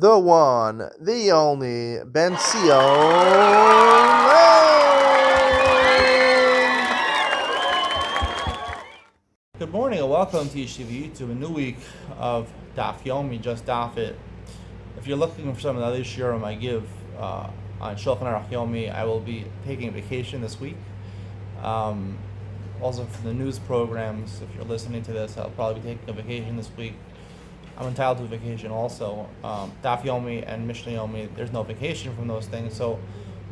the one, the only, Ben Good morning and welcome to Yeshiva YouTube, a new week of Daf Yomi, just Daf it. If you're looking for some of the other shiurim I give on Shulchan Aruch Yomi, I will be taking a vacation this week. Also for the news programs, if you're listening to this, I'll probably be taking a vacation this week. I'm entitled to a vacation also. Daf Yomi and Mishnah Yomi, there's no vacation from those things, so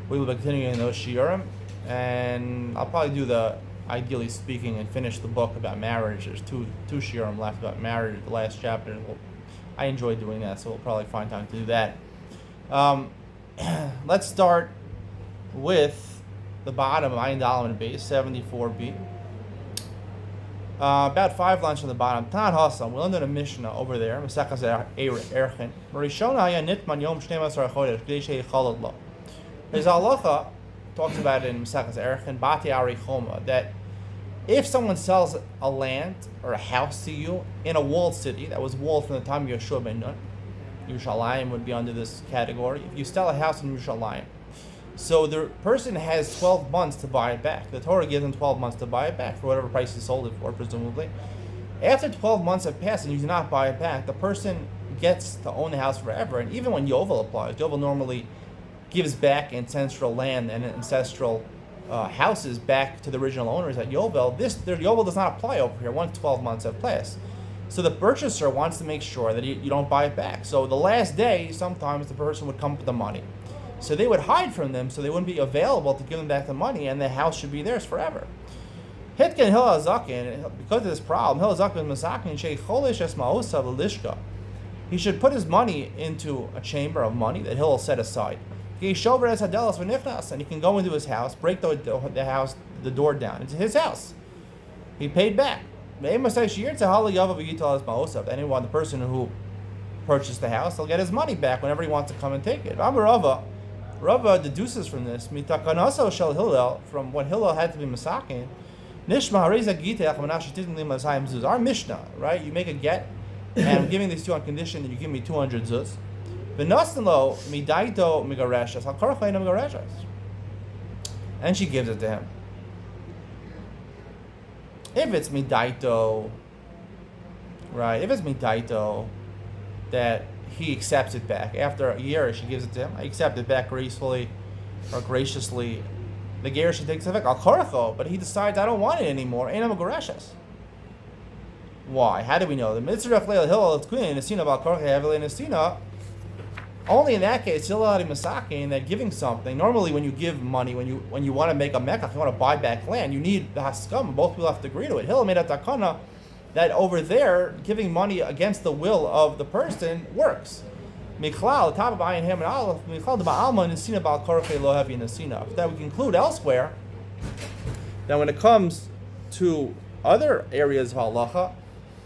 we will be continuing those shiurim, and I'll probably do the, ideally speaking, and finish the book about marriage. There's two shiurim left about marriage, the last chapter. I enjoy doing that, so we'll probably find time to do that. Let's start with the bottom of Ayin Dalet base, 74b. About 5 lines from the bottom. Tan Hassam, we learned in a Mishnah over there. Mesachas Erchin. Marishona haya nitman yom 12 chodesh k'dei sheyichalad lo. His halacha talks about it in Mesachas Erchin, Bati Ari Choma, that if someone sells a land or a house to you in a walled city that was walled from the time of Yeshua ben Nun, Yerushalayim would be under this category. If you sell a house in Yerushalayim, so the person has 12 months to buy it back. The Torah gives him 12 months to buy it back for whatever price he sold it for, presumably. After 12 months have passed and you do not buy it back, the person gets to own the house forever. And even when Yovel applies, Yovel normally gives back ancestral land and ancestral houses back to the original owners at Yovel. Their Yovel does not apply over here once 12 months have passed. So the purchaser wants to make sure that you don't buy it back. So the last day, sometimes the person would come up with the money. So they would hide from them, so they wouldn't be available to give them back the money, and the house should be theirs forever. Hitkin Hillel Zakin, because of this problem, Hillel Zakin Masakin Sheikh Cholesh Esmaosa Lishka. He should put his money into a chamber of money that Hillel set aside. And he can go into his house, break the door down. It's his house. He paid back. Anyone, the person who purchased the house, he'll get his money back whenever he wants to come and take it. Rava deduces from this, from what Hillel had to be masakin, our Mishnah, right? You make a get, and I'm giving these two on condition that you give me 200 zuz. And she gives it to him. If it's midaito, right? If it's midaito, that he accepts it back. After a year, she gives it to him. I accept it back gracefully or graciously. The Gerish takes it back. But he decides, I don't want it anymore. Why? How do we know? The mitzvah only in that case, that giving something. Normally, when you give money, when you want to make a mekach, you want to buy back land, you need the haskam. Both people have to agree to it. Hillel made a takana that over there, giving money against the will of the person works. That we conclude elsewhere that when it comes to other areas of halacha,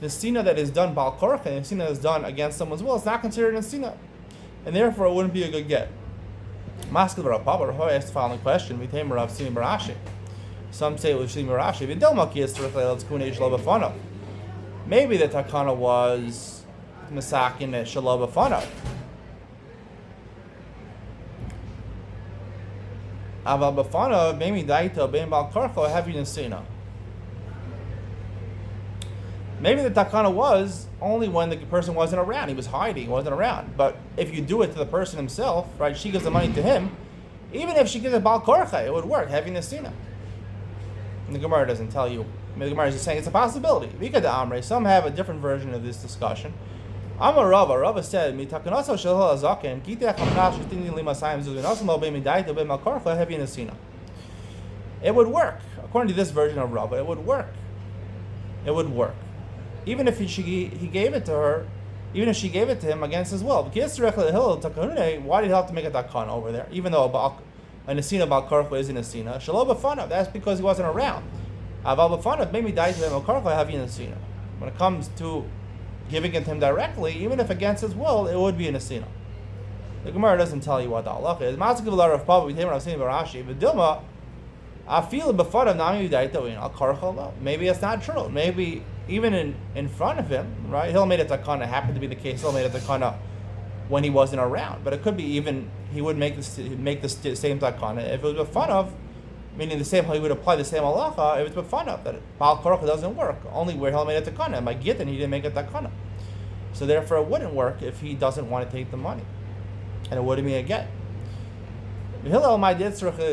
nesina that is done bal korche, nesina that is done against someone's will, it's not considered nesina, and therefore it wouldn't be a good get. Maskil Rav Papa asked the following question: Some say it was Shimi Barashi. Maybe the takana was masakin at Shalom Bafana. Aval Bafana, maybe Daito, Ben Bal Karcho, having a Sina. Maybe the takana was only when the person wasn't around. He was hiding, he wasn't around. But if you do it to the person himself, right, she gives the money to him, even if she gives it Bal Karcha, it would work, having a Sina. And the Gemara doesn't tell you. The Gemara is just saying it's a possibility. Some have a different version of this discussion. Rava said, it would work. According to this version of Rava, it would work. It would work. Even if he gave it to her, even if she gave it to him against his will. Why did he have to make a takana over there? Even though a nesina bal karcha is a nesina. Shalom b'fanav, that's because he wasn't around. Aval b'fanav, maybe died to him a karcha having a nesina. When it comes to giving it to him directly, even if against his will, it would be a nesina. The Gemara doesn't tell you what the halacha is. Matzkiv l'arav papa v'teim Rav Sini b'Rashi v'dilma afil b'fanav nami v'daito in al karcha lo. Maybe it's not true. Maybe even in front of him, right? He'll made a takana. Happened to be the case. He'll made a takana when he wasn't around. But it could be even he would make the same takana if it was fun of, meaning the same, he would apply the same halacha if it's fun of that Baal Korach doesn't work. Only where he'll make a takana. By Gittin, he didn't make a takana. So therefore it wouldn't work if he doesn't want to take the money. And it wouldn't be a get. Hillel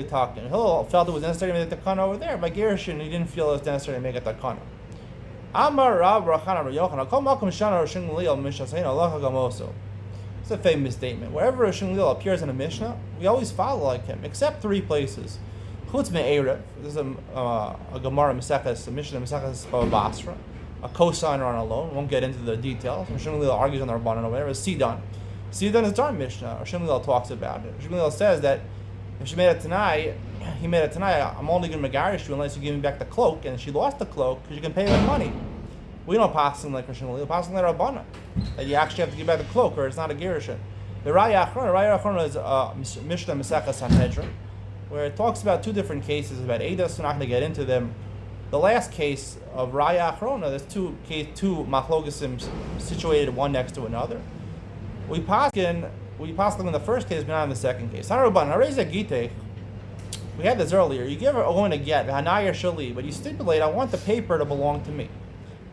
talking. Hillel felt it was necessary to make a takana over there. By Gershon, he didn't feel it was necessary to make a takana. Amar Rav Rachan Yochanan Kol Makom Shana Rishon Leil Mishasein Halacha Gamoso. It's a famous statement. Wherever Rishon Leil appears in a Mishnah, we always follow like him, except 3 places. Chutz me'erev. This is a Gemara Maseches, a Mishnah Maseches Bava Basra. A cosigner on a loan. Won't get into the details. Rishon Leil argues on the Rabbanan over there. It's Sidon. Sidon is our Mishnah. Rishon Leil talks about it. Rishon Leil says that if she made a Tanai, he made a Tanai, I'm only going to megarish you unless you give me back the cloak, and she lost the cloak because you can pay her money. We don't pass him like Rishon Leil, pass him like Rabbanan, that you actually have to give back the cloak or it's not a gerushin. The Raya Achron is Mishnah Maseches Sanhedrin, where it talks about 2 different cases about Eidos. We're not going to get into them. The last case of Raya Achrona, there's two machlogasim situated one next to another. We pass them in the first case, but not in the second case. We had this earlier. You give a woman a get, hanayir shali, but you stipulate, I want the paper to belong to me.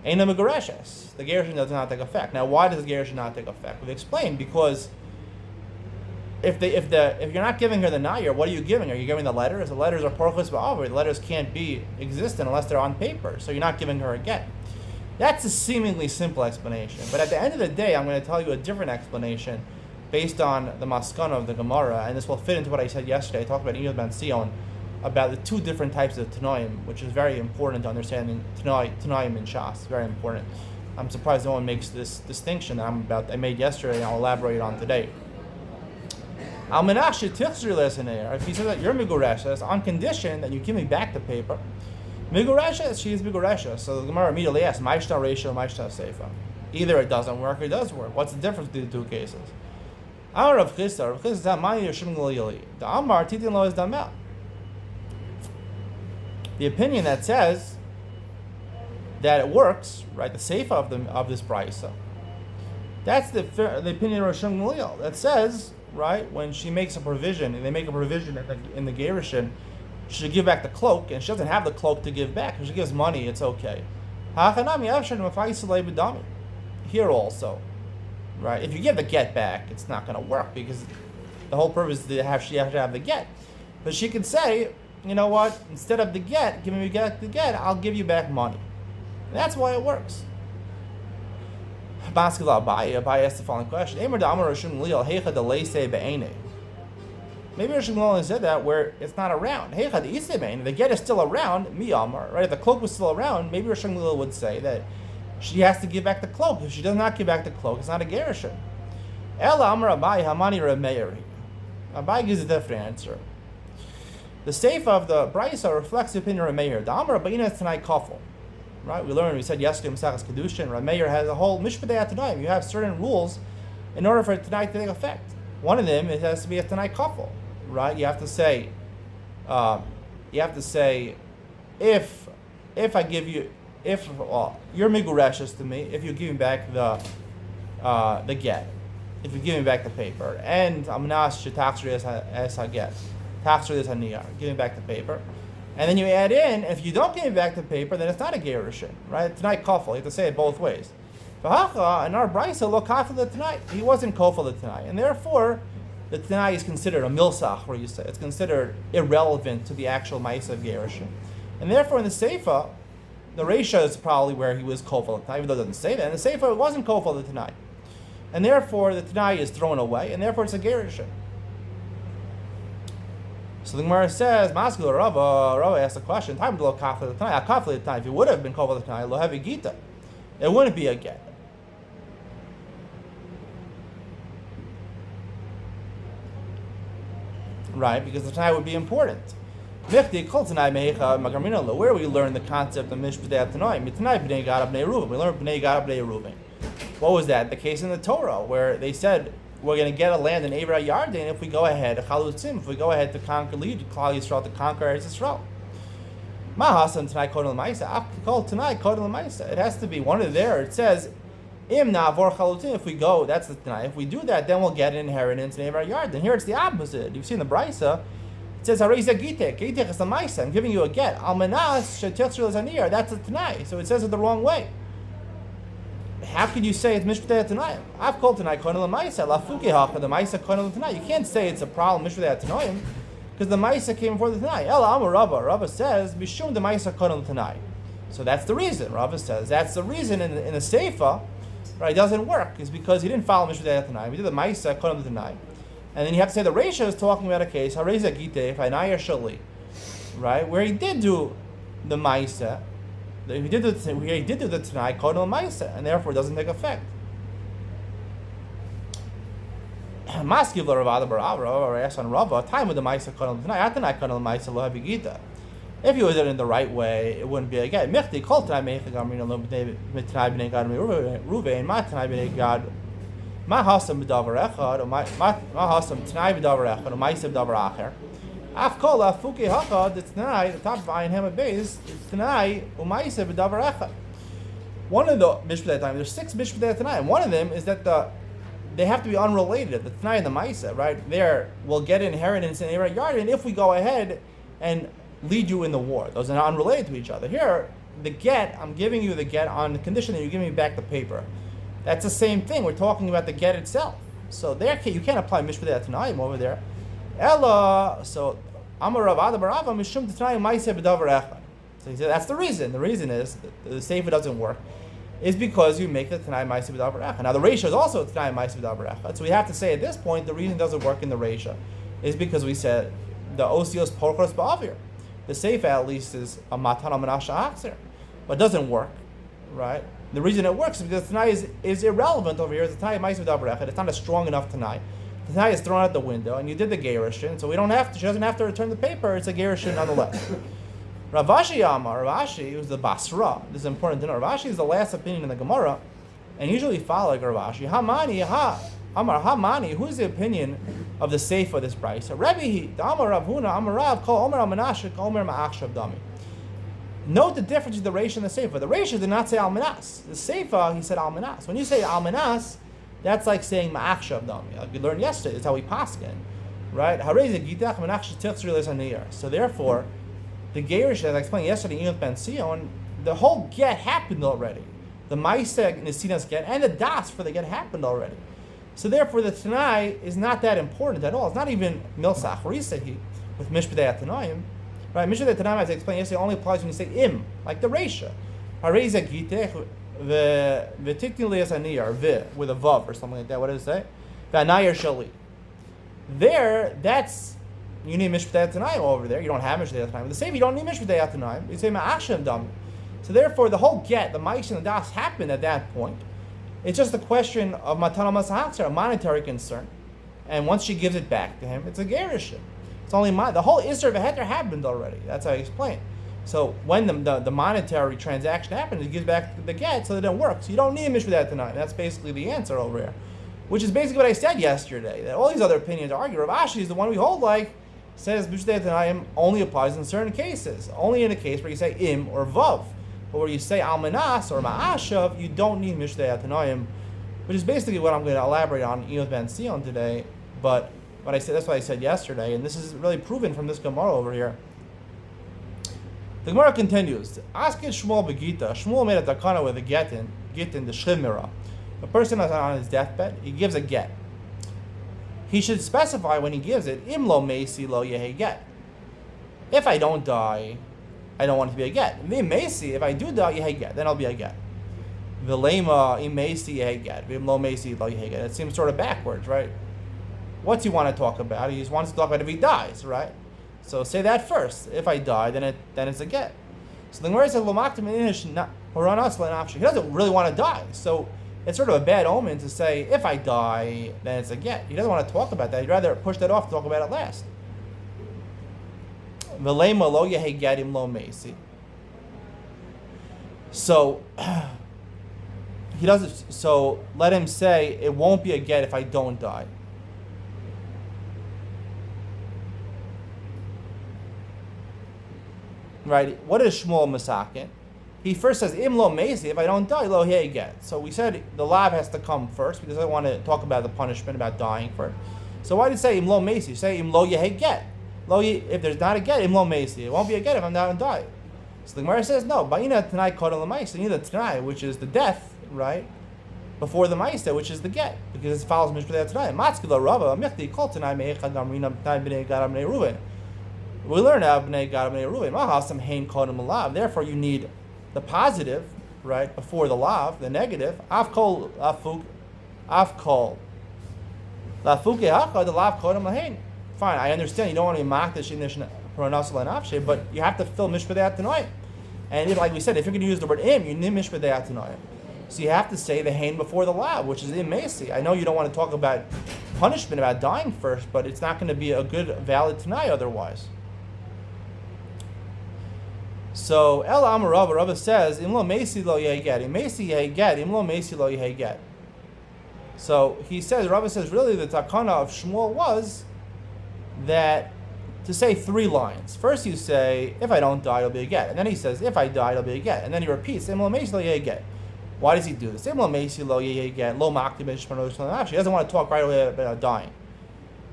Ein megareshes. The gerushin does not take effect. Now, why does the gerushin not take effect? We've explained, because if you're not giving her the nayir, what are you giving her? Are you giving the letters? The letters are porchus ba'avar. The letters can't be existent unless they're on paper. So you're not giving her a get. That's a seemingly simple explanation. But at the end of the day, I'm going to tell you a different explanation based on the maskana of the Gemara, and this will fit into what I said yesterday. I talked about Iyod Ben Sion, about the 2 different types of Tanoim, which is very important to understanding Tanoim in Shas. Very important. I'm surprised no one makes this distinction that I made yesterday, and I'll elaborate on today. If he says that you're Migureshes, on condition that you give me back the paper, Migureshes, she is Migureshes. So the Gemara immediately asks, Maishta Reisha, Maishta Seifa. Either it doesn't work or it does work. What's the difference between the 2 cases? Amar Rav Chisda, the Amar Titin Lo is Damel. The opinion that says that it works, right? The seifa of this brisa. That's the opinion of Rosh Gamliel that says, right, when she makes a provision, and they make a provision in the gerushin, she should give back the cloak, and she doesn't have the cloak to give back. If she gives money, it's okay. Here also, right? If you give the get back, it's not going to work because the whole purpose is she has to have the get. But she could say, you know what? Instead of the get, give me the get. I'll give you back money. And that's why it works. Abai asked the following question: maybe Rosh Hashanah said that where it's not around. The get is still around. Miyamar, right? If the cloak was still around, maybe Rosh Hashanah would say that she has to give back the cloak. If she does not give back the cloak, it's not a gerushin. Ela Amar Abai Hamani Remeiri. Abai gives a different answer. The seifa of the brisa reflects the opinion of Rameir. The Amar Abayina is tonight kafel. Right? We said yesterday Maseches Kedushin, Rameir has a whole mishpatei tonight. You have certain rules in order for tonight to take effect. One of them, it has to be a tonight kafel. Right? You have to say, if I give you, you're migureshes to me, if you give me back the get, if you give me back the paper, and amnas shetaxri as I get, taxri as haniyar, give me back the paper, and then you add in, if you don't give me back the paper, then it's not a gerushin, right? Tonight kofel, you have to say it both ways. V'hacha, and our brisa lo kafel tonight, he wasn't kofel tonight, and therefore the Tanai is considered a milsach, where you say it's considered irrelevant to the actual ma'isa of gerushin, and therefore in the seifa, the Reisha is probably where he was kofel tonight, even though it doesn't say that. In the seifa, it wasn't kofel tonight, and therefore the Tanai is thrown away, and therefore it's a gerushin. So the Gemara says, Maskil Rava asked the question, time to lo kafel tonight, kafel tonight. If it would have been kofel tonight, lo heavy gita, it wouldn't be a get. Right, because the Tanai would be important. Where we learn the concept of Mishpatei Tanai? We learned Bnei Gad Bnei Reuven. What was that? The case in the Torah where they said we're going to get a land in Eivra Yarden if we go ahead, if we go ahead to conquer Klal Yisrael, to conquer Eretz Yisrael. Mahasan Tanai Kodel L'Maisa. Called Tanai Kodel L'Maisa. It has to be one of there. It says Im na'avor chalutin. If we go, that's the Tanai. If we do that, then we'll get an inheritance in our yard. Then here it's the opposite. You've seen the Brisa. It says hareza gitek. Gitek is the Maisa. I'm giving you a get. Almanas shetilchul zanir. That's the Tanai. So it says it the wrong way. How can you say it's mishpatei tanaim? I've called tonight konel ma'isa lafuki hacha the ma'isa konel tonight. You can't say it's a problem mishpatei tanaim because the ma'isa came before the tonight. Ela amar Rava. Rava says mishum the ma'isa konel tonight. So that's the reason. Rava says that's the reason in the seifa, right? It doesn't work is because he didn't follow mishpatei tanaim. He did the ma'isa konel tonight, and then you have to say the Reisha is talking about a case hareza gitei fa'nayir shali, right? Where he did do the ma'isa. He did do the Tanai Kodal Maisa, and therefore it doesn't take effect. Maskiv Ravada Barava, asked on Rava, time with the Maisa Kodal Tanai, Atanai Kodal Maisa Lohavigita. If you was it in the right way, it wouldn't be a get. Michti Kol Tanai Mecha Gamrina Lo Tanai Bnei Gad Ruvain, Ma Tanai Bnei Gad, Ma Hasam B'Davar Echad, or Ma Hasam Tanai B'Davar Echad, or Maisa B'Davar Acher. Afkola Fuki Haka, the Tanai, the top of Ayin Hema base, it's Tanai, Umaisa B'Davar Echad. One of the Mishpatei Tanai, there's 6 Mishpatei Tanai, and one of them is that they have to be unrelated, the Tanai and the Maisa, right? There, we'll get inheritance in a yard, and if we go ahead and lead you in the war, those are not unrelated to each other. Here, the get, I'm giving you the get on the condition that you give me back the paper. That's the same thing, we're talking about the get itself. So there, you can't apply Mishpatei Tanai over there. Ella, so Amar Rav Ada Barava Mishum T'Tanai Ma'aseh B'Davar Echad. So he said that's the reason. The reason is the Sefer doesn't work, is because you make the T'Tanai Ma'aseh B'Davar Echad. Now the Reisha is also T'Tanai Ma'aseh B'Davar Echad. So we have to say at this point the reason it doesn't work in the Reisha is because we said the Osios Porchos Ba'avir. The Sefer at least is a Matana Menashe Achzer, but it doesn't work, right? The reason it works is because T'Tanai is irrelevant over here. It's T'Tanai Ma'aseh B'Davar Echad. It's not a strong enough T'Tanai. The Tanai is thrown out the window, and you did the Gerushin, so we don't have to. She doesn't have to return the paper. It's a Gerushin nonetheless. Ravashi Amar, Ravashi, who's the Basra. This is important to know. Ravashi is the last opinion in the Gemara, and usually follow like Ravashi. Hamani, Amar Hamani. Who is the opinion of the Seif of this price? Rebbe, the Amar Rav Huna, Amar Rav, Kol Omer Almanashik, Omer Ma'achshav Dami. Note the difference between the Reisha and the Seifa. The Reisha did not say Almanas. The Seifa, he said Almanas. When you say Almanas, that's like saying Ma'achshav Dami. Like we learned yesterday, it's how we paskin, right? So therefore, the Gerish, as I explained yesterday, in Ben Sion, the whole get happened already. The Maiseg Nesinas get and the Das for the get happened already. So therefore, the Tanai is not that important at all. It's not even Milsach Risahi with Mishpatei Tanaim. Right? Mishpatei Tanaim, as I explained yesterday, only applies when you say Im, like the Reisha. Hareza Gitech. The Tiknili is aniyar with a vav or something like that. What does it say? V'anayir shali. There, that's you need mishpatei tanaim over there. You don't have mishpatei tanaim. The same, you don't need mishpatei tanaim. You say ma'achshem dam. So therefore, the whole get, the ma'is and the das happened at that point. It's just a question of matana masahakser, a monetary concern. And once she gives it back to him, it's a gerushin. It's only the whole isser of a heter happened already. That's how I explain. So when the monetary transaction happens, it gives back the get, so it didn't work. So you don't need a mishpatei tonight. That's basically the answer over here, which is basically what I said yesterday. That all these other opinions argue. Rav Ashi is the one we hold like says mishpatei tonight only applies in certain cases. Only in a case where you say im or vav, but where you say almanas or ma'ashav, you don't need mishpatei tonight, which is basically what I'm going to elaborate on in Ben Sion today. But what I said, that's what I said yesterday, and this is really proven from this Gemara over here. The Gemara continues. Ask it Shmuel Begita. Shmuel made a takana with a Gittin, the Shchimira. A person is on his deathbed, he gives a get. He should specify when he gives it, Im lo meisi lo yehe get. If I don't die, I don't want it to be a get. V'im meisi, if I do die, yehe get, then I'll be a get. V'lema im meisi yehe get. V'im lo meisi lo yehe get. It seems sort of backwards, right? What's he want to talk about? He just wants to talk about if he dies, right? So say that first. If I die, then it's a get. So the Gemara says, he doesn't really want to die. So it's sort of a bad omen to say, if I die, then it's a get. He doesn't want to talk about that. He'd rather push that off, talk about it last. So he doesn't. So let him say it won't be a get if I don't die. Right? What is Shmuel Masakin? he first says, Im lo mesi, if I don't die, lo he get. So we said the lav has to come first because I want to talk about the punishment, about dying first. So why did it say Im lo mesi? Say Im lo yehe get. If there's not a get, Im lo mesi. It won't be a get if I'm not going to die. So the Gemara says, no, Ba'ina Tanai Kodem L'Maisa. You need the Tanai, which is the death, right? Before the Maisa, which is the get. Because it follows Mishpah Tanai. Matzkila Rava, Michti, Kol Tanai Me'echad Gamrina, Tanai B'nei Gadam B'nei Ruven. We learn now B'nei Gadam B'nei Ruven. Mahasam Hein Kodem L'Lav. Therefore, you need the positive, right, before the lav, the negative. Afkol, Afkol. Lafuke Haka, the lav Kodem L'Hein. Fine, I understand you don't want to be Makdash in this Pronasal and Afshe, but you have to fill Mishpah Tanai. And if, like we said, if you're going to use the word im, you need Mishpah Tanai. So you have to say the hain before the lav, which is im mesi. I know you don't want to talk about punishment, about dying first, but it's not going to be a good, valid Tanai otherwise. So El Amar Rava says, Im lo mesi lo yehet, im mesi yehet, im lo mesi lo yehet. So he says, Rava says, really the takana of Shmuel was that to say 3 lines. First you say, if I don't die, it'll be a get. And then he says, if I die, it'll be a get. And then he repeats, Im lo mesi lo yehet. Why does he do this? Im lo mesi lo yehet, lo makti b'shmano sh'lanafshi. He doesn't want to talk right away about dying.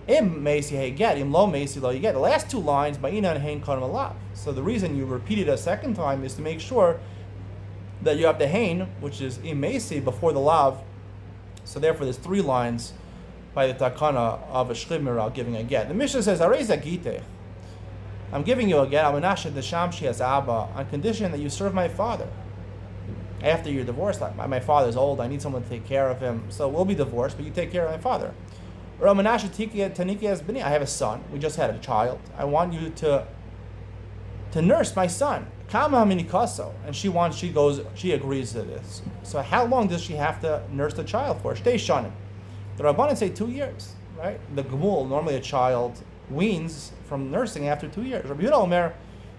Im mesi yehet, im lo mesi lo yehet. The last 2 lines, ba'ina and hein kodem alav. So the reason you repeat it a second time is to make sure that you have the hain, which is im mesi, before the lav. So therefore there's 3 lines by the takana of a shchimira giving a get. The Mishnah says, Areza gittin. I'm giving you a get, Amanasha Deshamshi as Abba, on condition that you serve my father. After you're divorced, like my father's old, I need someone to take care of him, so we'll be divorced, but you take care of my father. Or Amanasha Taniki as Bini, I have a son, we just had a child. I want you to nurse my son. Kama minikaso, and she agrees to this. So how long does she have to nurse the child for? Shtei shanim. The Rabbanan say 2 years, right? The Gemul, normally a child weans from nursing after 2 years. Rabbi Yehuda Omer,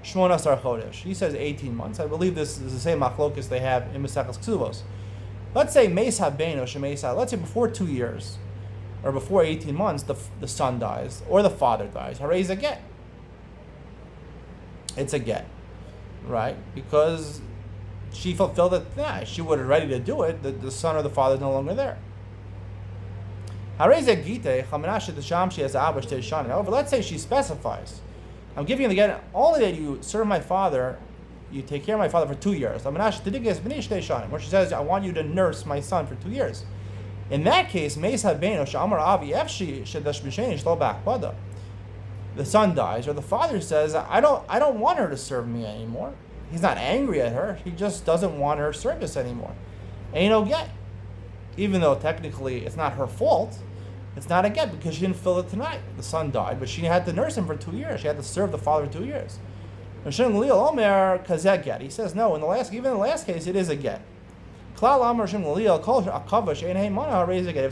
Shmona Asar Chodesh. He says 18 months. I believe this is the same machlokus they have in Mesachas Ksuvos. Let's say Meis Haben or Shemeisa. Let's say before 2 years, or before 18 months, the son dies, or the father dies. Hooray is a get. It's a get, right? Because she fulfilled it. Yeah, she was ready to do it. The son or the father is no longer there. However, let's say she specifies, I'm giving you the get only that you serve my father, you take care of my father for 2 years. Where she says, I want you to nurse my son for 2 years. In that case, the son dies, or the father says, I don't want her to serve me anymore. He's not angry at her, he just doesn't want her service anymore. Ain't no get. Even though technically it's not her fault, it's not a get because she didn't fill it tonight. The son died, but she had to nurse him for 2 years. She had to serve the father for 2 years. He says no. Even in the last case, it is a get. If it's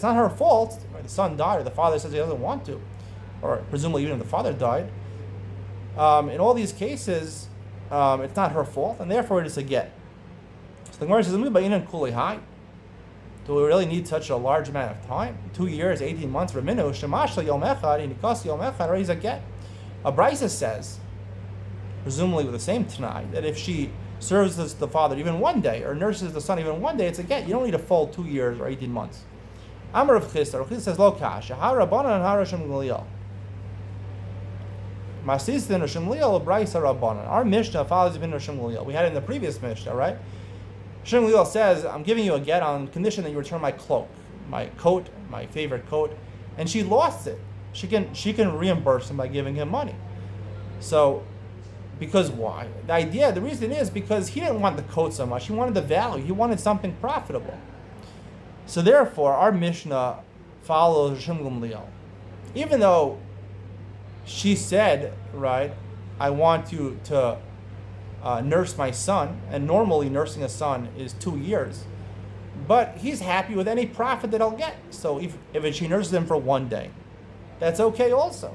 not her fault, or the son died, or the father says he doesn't want to, or presumably even if the father died, in all these cases, it's not her fault, and therefore it is a get. So the Gemara says, do we really need such a large amount of time? 2 years, 18 months for minu. Shemashla yom echad, inikasi yom echad, or is a get. A Brisa says, presumably with the same Tanai, that if she serves the father even 1 day, or nurses the son even 1 day, it's a get. You don't need a full 2 years or 18 months. Amar of Chisda, Rav Chisda says, Lo kasha, ha rabbanan and ha Rishon Gamliel. Masistin Rishon Gamliel, Brisa rabbanan. Our Mishnah follows Ibn Rishon Gamliel. We had it in the previous Mishnah, right? Rishon Gamliel says, I'm giving you a get on condition that you return my cloak, my coat, my favorite coat, and she lost it. She can reimburse him by giving him money. So, because why? The reason is because he didn't want the coat so much. He wanted the value. He wanted something profitable. So therefore, our Mishnah follows Rishon Gamliel. Even though she said, right, I want you to nurse my son, and normally nursing a son is 2 years, but he's happy with any profit that I'll get. So if she nurses him for 1 day, that's okay also.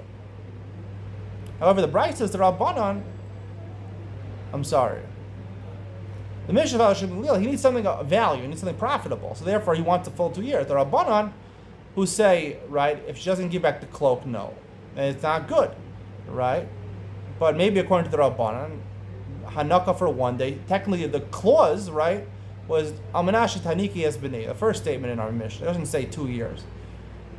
However, the Brisa says the Rabbanan, the Mishnah of Rishon Gamliel, he needs something of value, he needs something profitable, so therefore he wants a full 2 years. The Rabbanan, who say, right, if she doesn't give back the cloak, no, and it's not good, right? But maybe according to the Rabbanan, Hanaka for one day. Technically, the clause, right, was Almanashi Taniki es b'nei, the first statement in our Mishnah. It doesn't say 2 years.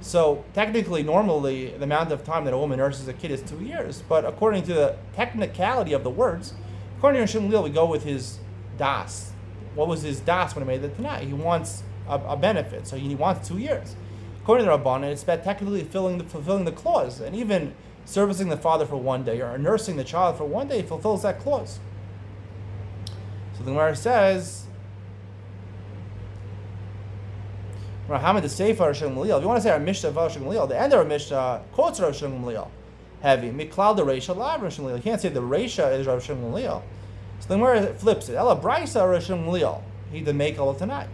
So technically, normally, the amount of time that a woman nurses a kid is 2 years. But according to the technicality of the words, according to Shmuel, we go with his das. What was his das when he made the Tanai? He wants a benefit, so he wants 2 years. According to Rabbanan, it's about technically fulfilling the clause, and even servicing the father for one day or nursing the child for one day fulfills that clause. So the Gemara says, Rahamad the Sefer Rosh Gamliel. If you want to say our Mishnah of Rosh Gamliel, the end of our Mishnah quotes Rosh Gamliel. Heavy. Miklal the Reisha Lav Rosh Gamliel. You can't say the Reisha is Rosh Gamliel. So the Gemara flips it. Ella Brisa Rosh Gamliel. He did make all tonight.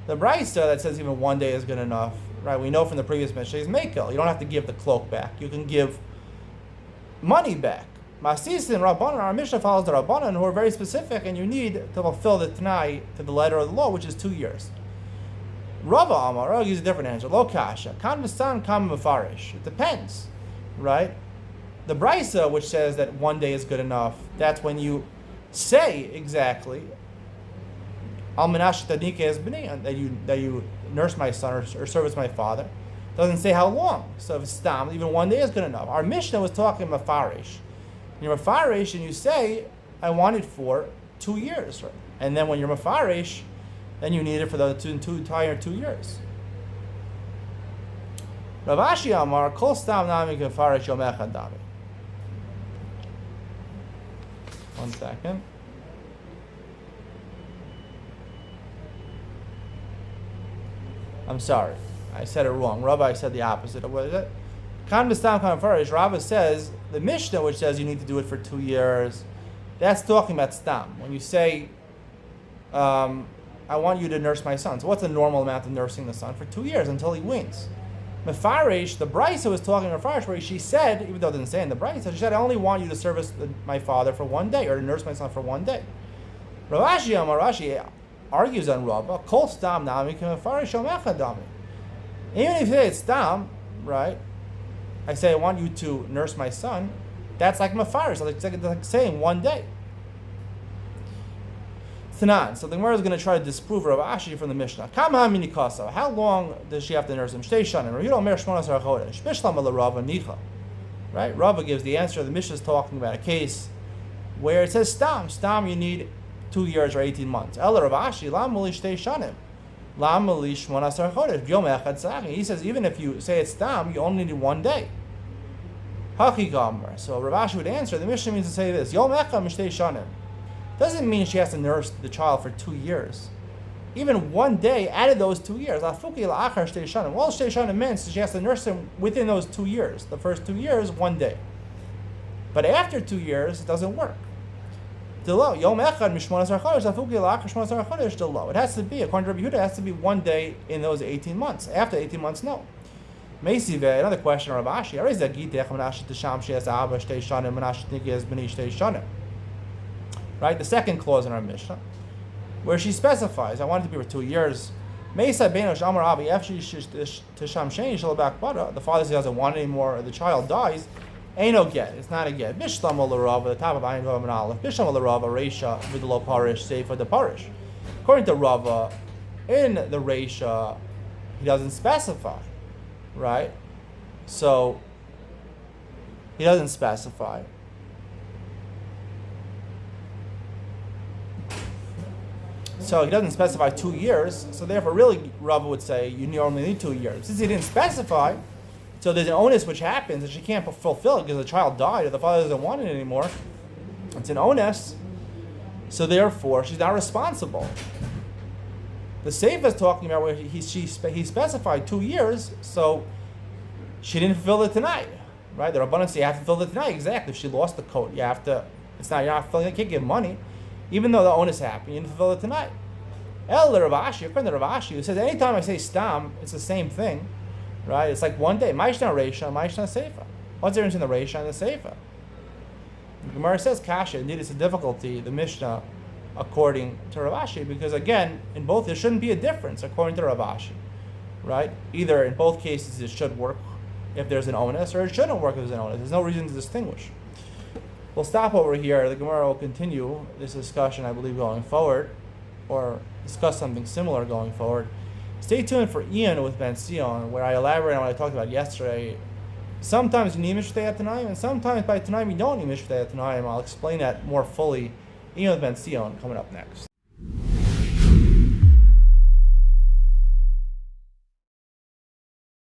The Brisa that says even one day is good enough, right? We know from the previous Mishnah is Mekel. You don't have to give the cloak back. You can give money back. Masis and Rabbanan, our Mishnah follows the Rabbanan, who are very specific, and you need to fulfill the Tanai to the letter of the law, which is 2 years. Rava Amar, Rava gives a different answer. Lo kasha, kan v'san kam mefarish. It depends, right? The Brisa, which says that one day is good enough, that's when you say exactly Al menash tadike es b'nei, that you nurse my son or service my father. Doesn't say how long. So if stam, even one day is good enough. Our Mishnah was talking mefarish. You're mefarish and you say, I want it for 2 years, right? And then when you're mefarish, then you need it for the entire 2 years. Rav Ashi Amar, Kol Stam Nami Kefarish Yom Echad Dami. 1 second. I'm sorry, I said it wrong. Rabbi said the opposite. What is it? Kan B'Stam Kan Farish. Rabbi says the Mishnah, which says you need to do it for 2 years, that's talking about Stam. When you say, I want you to nurse my son. So what's the normal amount of nursing the son? For 2 years until he weans. Mefarish, the Brisa was talking to Mefarish where she said, even though it didn't say in the Brisa, she said, I only want you to service my father for 1 day or to nurse my son for 1 day. Rav Ashi Amar Rashi argues on Rava, Kol Stam Nami Mefarish Yom Echad Dami. Even if you say it's Stam, right? I say I want you to nurse my son, that's like Mefarish, like saying 1 day. Tanan. So the Gemara is going to try to disprove Rav Ashi from the Mishnah. How long does she have to nurse him? Right? Rava gives the answer. The Mishnah is talking about a case where it says Stam. Stam, you need 2 years or 18 months. Rav Ashi, he says even if you say it's Stam, you only need 1 day. So Rav Ashi would answer, the Mishnah means to say this. Yom Echad Mishtei Shanim. Doesn't mean she has to nurse the child for 2 years. Even 1 day added those 2 years. All Shtei Shanim meant she has to nurse him within those 2 years. The first 2 years, 1 day. But after 2 years, it doesn't work. It has to be, according to Rabbi Yehuda, it has to be 1 day in those 18 months. After 18 months, no. Another question of Rav Ashi. Right, the second clause in our Mishnah, where she specifies, I want it to be for 2 years. The father says he doesn't want it anymore, or the child dies. Ain't no get. It's not a get. Bishlam al the top of Ayin Vav and Aleph. Bishlam al Rava, Reisha, Vidlo Parish, Sefer the Parish. According to Rava, in the Reisha, he doesn't specify, right? So he doesn't specify. So he doesn't specify 2 years. So therefore, really, Rava would say you only need 2 years. Since he didn't specify, so there's an onus which happens and she can't fulfill it because the child died or the father doesn't want it anymore. It's an onus. So therefore, she's not responsible. The Sefer is talking about where he specified 2 years, so she didn't fulfill it tonight, right? The Rabbanan say you have to fulfill it tonight. Exactly. If she lost the coat, you have to. It's not. You're not fulfilling it. You can't give money, even though the onus happened. You didn't fulfill it tonight. El Rav Ashi, according to Rav Ashi, who says anytime I say stam, it's the same thing, right? It's like 1 day. Ma'ishna Reisha, Ma'ishna Sefer. What's the difference in the Reisha and the Sefer? The Gemara says Kasha. Indeed, it's a difficulty. The Mishnah, according to Rav Ashi, because again, in both there shouldn't be a difference according to Rav Ashi, right? Either in both cases it should work if there's an onus, or it shouldn't work if there's an onus. There's no reason to distinguish. We'll stop over here. The Gemara will continue this discussion, I believe, going forward, or discuss something similar going forward. Stay tuned for Ian with Ben Sion, where I elaborate on what I talked about yesterday. Sometimes you need Mishtei Tanaim, and sometimes by Tanaim you don't need Mishtei Tanaim. I'll explain that more fully. Ian with Ben Sion coming up next.